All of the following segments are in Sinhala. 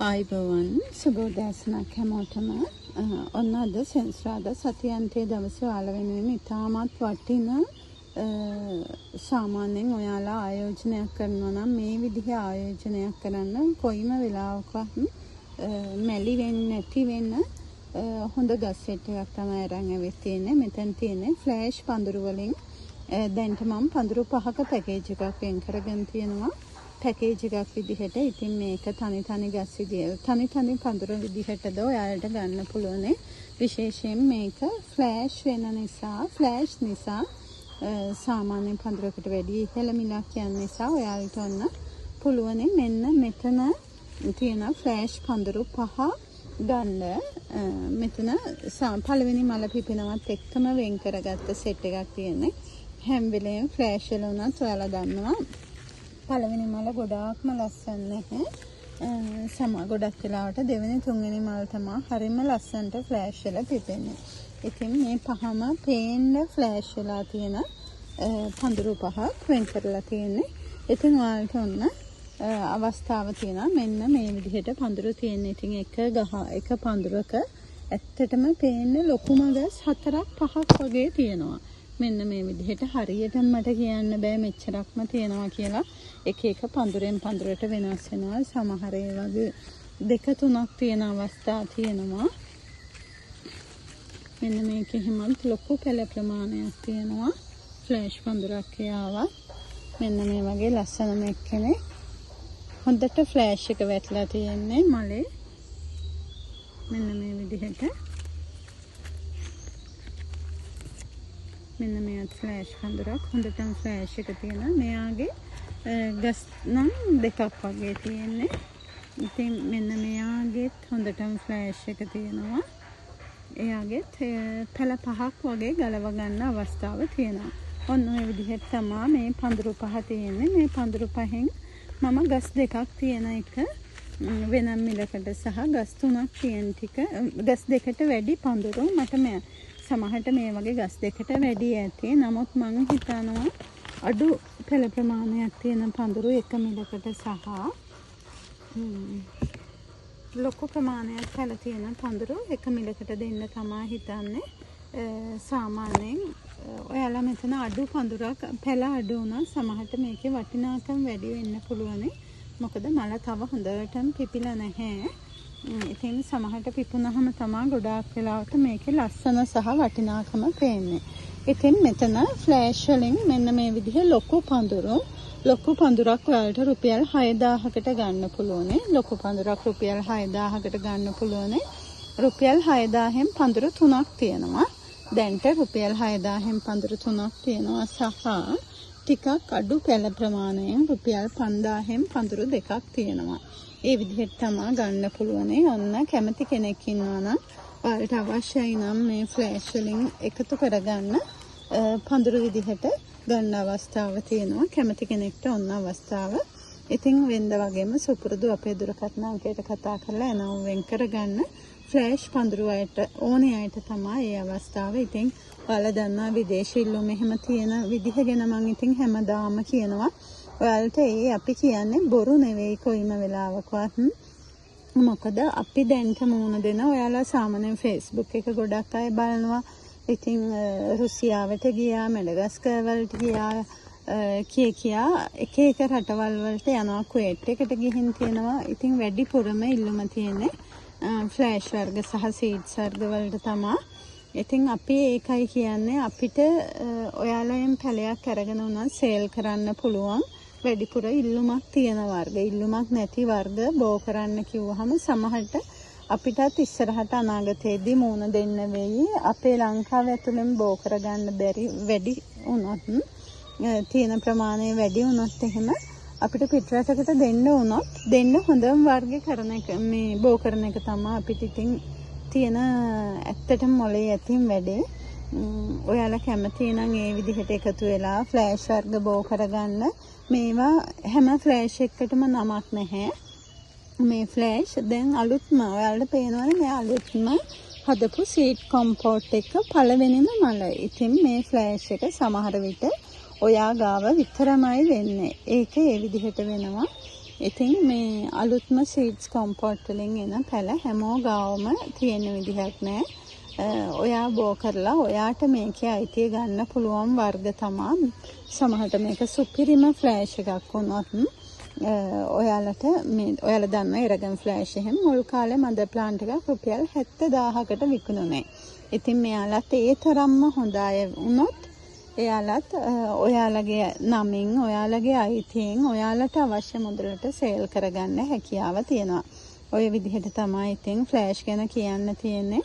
ආයිබෝවන් සුබෝදෑසනක් හැමෝටම ඔන්න අද සෙන්සුරාදා සතියන්තයේ දවසේ ඔයාලා වෙනුවෙන් ඉතාමත් වටින සාමාන්‍යයෙන් ඔයාලා ආයෝජනයක් කරනවා නම් මේ විදිහේ ආයෝජනයක් කරන්න කොයිම වෙලාවකවත් මැලි වෙන්නේ නැති වෙන හොඳ ගස් සෙට් එකක් තමයි අරන් ඇවිත් තියෙන්නේ. මෙතන තියෙන්නේ ෆ්ලෑෂ් පඳුරු වලින් දැන්ට මම පඳුරු 5ක පැකේජ් එකක් වෙන් කරගෙන තියෙනවා. පැකේජ් එකක් විදිහට. ඉතින් මේක තනි ගස් විදිහට තනි පඳුරු විදිහටද ඔයාලට ගන්න පුළුවන්. විශේෂයෙන් මේක ෆ්ලෑෂ් වෙන නිසා ෆ්ලෑෂ් නිසා සාමාන්‍ය පඳුරකට වැඩි ඉහළ මිලක් යන නිසා ඔයාලට ඔන්න පුළුවන් මෙන්න මෙතන තියෙන ෆ්ලෑෂ් පඳුරු 5 ගන්න. මෙතන පළවෙනි මල පිපෙනවත් එක්කම වෙන් කරගත්ත සෙට් එකක් තියෙන්නේ. හැම වෙලේම ෆ්ලෑෂ් වල උනත් ඔයාලා දන්නවා පළවෙනි මල ගොඩාක්ම ලස්සන නැහැ. ගොඩක් වෙලාවට දෙවෙනි තුන්වෙනි මල තමයි හරිම ලස්සනට ෆ්ලෑෂ් වෙලා පිපෙන්නේ. ඉතින් මේ පහම පේන්න ෆ්ලෑෂ් වෙලා තියෙන පඳුරු 5ක් වෙන් කරලා තියෙන්නේ. ඉතින් ඔයාලට ඔන්න අවස්ථාව තියෙනවා මෙන්න මේ විදිහට පඳුරු තියෙන. ඉතින් එක පඳුරක ඇත්තටම පේන්න ලොකුම ගස් 4-5ක් වගේ තියෙනවා. මෙන්න මේ විදිහට හරියටම මට කියන්න බෑ මෙච්චරක්ම තියෙනවා කියලා. එක පඳුරෙන් පඳුරට වෙනස් වෙනවා. සමහර ඒ වගේ 2-3ක් තියෙන අවස්ථා තියෙනවා. මෙන්න මේක එහෙමත් ලොකු පැල ප්‍රමාණයක් තියෙනවා. ෆ්ලෑෂ් පඳුරක් ආවා. මෙන්න මේ වගේ ලස්සනම එක්කෙනෙක්. හොඳට ෆ්ලෑෂ් එක වැටලා තියෙන්නේ මලේ. මෙන්න මේ විදිහට. මෙන්න මේ ෆ්ලෑෂ් පඳුරක් හොඳටම ෆ්ලෑෂ් එක තියෙනවා. මෙයාගේ ගස් නම් 2ක් වගේ තියෙන්නේ. ඉතින් මෙන්න මෙයාගෙත් හොඳටම ෆ්ලෑෂ් එක තියෙනවා. එයාගෙත් පැල 5ක් වගේ ගලව ගන්න අවස්ථාව තියෙනවා. ඔන්න ඔය විදිහට තමයි මේ පඳුරු 5 තියෙන්නේ. මේ පඳුරු 5න් මම ගස් 2ක් තියෙන එක වෙනම් මිලකට සහ ගස් 3ක් තියෙන ටික ගස් 2කට වැඩි පඳුරු මට සමහරට මේ වගේ ගස් 2කට වැඩි ඇති. නමුත් මම හිතනවා අඩු පෙළ ප්‍රමාණයක් තියෙන පඳුරු එක මිලකට සහ ලොකු ප්‍රමාණයක් පෙළ තියෙන පඳුරු එක මිලකට දෙන්න තමයි හිතන්නේ. සාමාන්‍යයෙන් ඔයාලා මෙතන අඩු පඳුරක් පෙළ අඩු වුණා සමහරට මේකේ වටිනාකම වැඩි වෙන්න පුළුවන්. මොකද මල තව හොඳටම පිපිලා නැහැ. ඉතින් සමහරට පිපුණාම තමයි ගොඩාක් වෙලාවට මේකේ ලස්සන සහ වටිනාකම පේන්නේ. ඉතින් මෙතන ෆ්ලෑෂ් වලින් මෙන්න මේ විදිහේ ලොකු පඳුරක් ඔයාලට රුපියල් 6000කට ගන්න පුළුවන්. ලොකු පඳුරක් රුපියල් 6000කට ගන්න පුළුවන්. රුපියල් 6000න් පඳුරු 3ක් තියෙනවා. දැන්ට රුපියල් 6000න් පඳුරු 3ක් තියෙනවා සහ ටිකක් අඩු පැල ප්‍රමාණයෙන් රුපියල් 5000න් පඳුරු 2ක් තියෙනවා. ඒ විදිහට තමයි ගන්න පුළුවන්. ඔන්න කැමති කෙනෙක් ඉන්නවා නම් ඔයාලට අවශ්‍යයි නම් මේ ෆ්ලෑෂ් වලින් එකතු කරගන්න පඳුරු විදිහට ගන්න අවස්ථාව තියෙනවා. කැමති කෙනෙක්ට ඔන්න අවස්ථාව. ඉතින් වෙනද වගේම සුපුරුදු අපේ දුරකථන අංකයට කතා කරලා එනවා වෙන් කරගන්න. ෆ්ලෑෂ් පඳුරු අයට ඕනේ අයට තමයි මේ අවස්ථාව. ඉතින් ඔයාලා දන්නා විදේශ ඉල්ලුම් එහෙම තියෙන විදිහ ගැන මම ඉතින් හැමදාම කියනවා. ඔයාලට අපි කියන්නේ බොරු නෙවෙයි කොයිම වෙලාවකවත්. මොකද අපි දැන්ට මුණ දෙන ඔයාලා සාමාන්‍යයෙන් Facebook එක ගොඩක් අය බලනවා. ඉතින් රුසියාවට ගියා, මැඩගස්කර් වලට ගියා කියා එක රටවල් වලට යනවා. කුවේට් එකට ගිහින් තියෙනවා. ඉතින් වැඩිපුරම ඉල්ලුම තියෙන්නේ ෆ්ලෑෂ් වර්ග සහ සීඩ්ස් වර්ග වලට තමයි. ඉතින් අපි ඒකයි කියන්නේ අපිට ඔයාලෙන් පැලයක් අරගෙන උනත් සේල් කරන්න පුළුවන්. වැඩිපුර ඉල්ලුමක් තියෙන වර්ග. ඉල්ලුමක් නැති වර්ග බෝ කරන්න කිව්වහම සමහරට අපිටත් ඉස්සරහට අනාගතයේදී මුණ දෙන්න වෙයි. අපේ ලංකාව ඇතුළෙන් බෝ කරගන්න බැරි වැඩි වුණොත් තියෙන ප්‍රමාණය වැඩි වුණොත් එහෙම අපිට පිටරටකට දෙන්න හොඳම වර්ග කරන එක මේ බෝ කරන එක තමයි අපිට ඉතින් තියෙන ඇත්තටම මොලේ ඇතින් වැඩේ. ඔයාලා කැමති නම් ඒ විදිහට එකතු වෙලා ෆ්ලෑෂ් වර්ග බෝ කරගන්න. මේවා හැම ෆ්ලෑෂ් එකකටම නමක් නැහැ. මේ ෆ්ලෑෂ් දැන් අලුත්ම ඔයාලට පේනවනේ මේ අලුත්ම හදපු සීඩ් කොම්පෝට් එක පළවෙනිම මල. ඉතින් මේ ෆ්ලෑෂ් එක සමහර විට ඔයා ගාව විතරමයි වෙන්නේ. ඒක ඒ විදිහට වෙනවා. ඉතින් මේ අලුත්ම සීඩ්ස් කොම්පෝට් වලින් එන පැල හැමෝ ගාවම තියෙන විදිහක් නෑ. ඔයා බෝ කරලා ඔයාට මේකේ අයිතිය ගන්න පුළුවන් වර්ග තමයි. සමහරට මේක සුපිරිම ෆ්ලෑෂ් එකක් වුණොත් ඔයාලට මේ ඔයාලා දන්න එරගන් ෆ්ලෑෂ් එහෙම මුල් කාලේ මද ප්ලාන්ට් එකක් රුපියල් 70000කට විකුණුනේ. ඉතින් මෙයාලට ඒ තරම්ම හොඳ අය වුණොත් එයාලත් ඔයාලගේ නමින් ඔයාලගේ අයිතියෙන් ඔයාලට අවශ්‍ය මුදලට සේල් කරගන්න හැකියාව තියෙනවා. ඔය විදිහට තමයි ඉතින් ෆ්ලෑෂ් ගැන කියන්න තියෙන්නේ.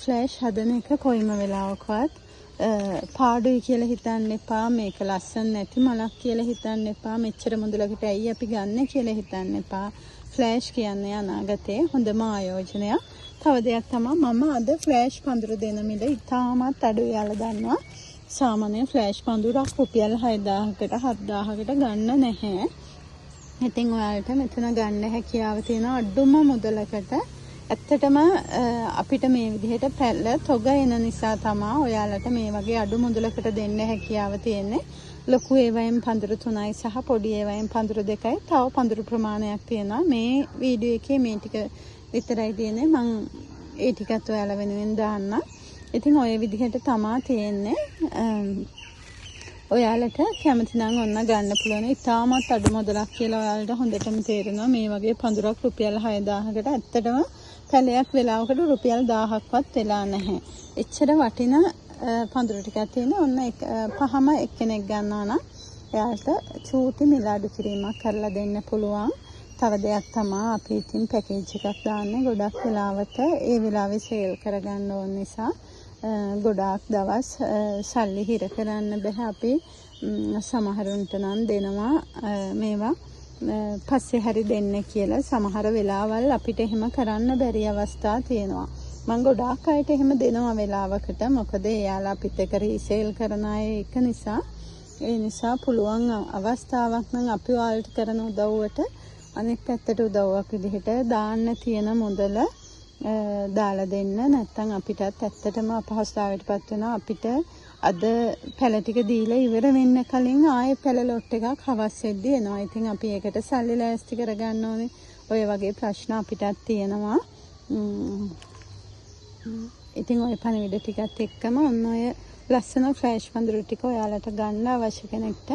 ෆ්ලෑෂ් හදන එක කොයිම වෙලාවකවත් පාඩුයි කියලා හිතන්න එපා. මේක ලස්සන නැති මලක් කියලා හිතන්න එපා. මෙච්චර මුදලකට ඇයි අපි ගන්න කියලා හිතන්න එපා. ෆ්ලෑෂ් කියන්නේ අනාගතයේ හොඳම ආයෝජනයක්. තව දෙයක් තමයි මම අද ෆ්ලෑෂ් පඳුරු දෙන මිල ඉතාමත් අඩුයි යාලා දන්නවා. සාමාන්‍ය ෆ්ලෑෂ් පඳුරක් රුපියල් 6000කට 7000කට ගන්න නැහැ. ඉතින් ඔයාලට මෙතන ගන්න හැකියාව තියෙන අඩුම මුදලකට ඇත්තටම අපිට මේ විදිහට පැල තොග එන නිසා තමයි ඔයාලට මේ වගේ අඩු මුදලකට දෙන්න හැකියාව තියෙන්නේ. ලොකු ඒවයින් පඳුරු 3යි සහ පොඩි ඒවයින් පඳුරු 2යි තව පඳුරු ප්‍රමාණයක් තියෙනවා. මේ වීඩියෝ එකේ මේ ටික විතරයි තියෙන්නේ. මම ඒ ටිකත් ඔයාලා වෙනුවෙන් දාන්න. ඉතින් ඔය විදිහට තමා තියෙන්නේ. ඔයාලට කැමති නම් ඔන්න ගන්න පුළුවන්. ඉතාමත් අඩු මුදලක් කියලා ඔයාලට හොඳටම තේරෙනවා. මේ වගේ පඳුරක් රුපියල් 6000කට ඇත්තටම පැලයක් වෙලාවකට රුපියල් 1000ක්වත් වෙලා නැහැ. එච්චර වටින පඳුරු ටිකක් තියෙන ඔන්න පහම එක්කෙනෙක් ගන්නවා නම් එයාට චූටි මිල අඩු කිරීමක් කරලා දෙන්න පුළුවන්. තව දෙයක් තමයි අපි ඉතින් පැකේජ් එකක් දාන්නේ. ගොඩක් වෙලාවට ඒ වෙලාවේ සේල් කරගන්න ඕන නිසා ගොඩාක් දවස් සල්ලි හිර කරන්න බෑ. අපි සමහරුන්ට නම් දෙනවා මේවා පස්සේ හරි දෙන්න කියලා. සමහර වෙලාවල් අපිට එහෙම කරන්න බැරි අවස්ථා තියෙනවා. මම ගොඩාක් අයට එහෙම දෙනවා වෙලාවකට. මොකද එයාලා අපිත් එක්ක රීසේල් කරන අය එක නිසා. ඒ නිසා පුළුවන් අවස්ථාවක් නම් අපි ඔයාලට කරන උදව්වට අනෙක් පැත්තට උදව්වක් විදිහට දාන්න තියෙන මුදල දාලා දෙන්න. නැත්නම් අපිටත් ඇත්තටම අපහසුතාවයටපත් වෙනවා. අපිට අද පැල ටික දීලා ඉවර වෙන්න කලින් ආයේ පැල ලොට් එකක් හවස් වෙද්දී එනවා. ඉතින් අපි ඒකට සල්ලි ලෑස්ති කරගන්න ඕනේ. ඔය වගේ ප්‍රශ්න අපිටත් තියෙනවා. ඉතින් ඔය පණිවිඩ ටිකත් එක්කම ඔන්න ඔය ලස්සන ෆ්ලෑෂ් පඳුරු ටික ඔයාලට ගන්න අවශ්‍ය කෙනෙක්ට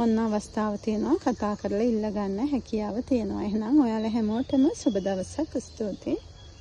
ඔන්න අවස්ථාව තියෙනවා. කතා කරලා ඉල්ල ගන්න හැකියාව තියෙනවා. එහෙනම් ඔයාලා හැමෝටම සුබ දවසක්. ස්තුතියි.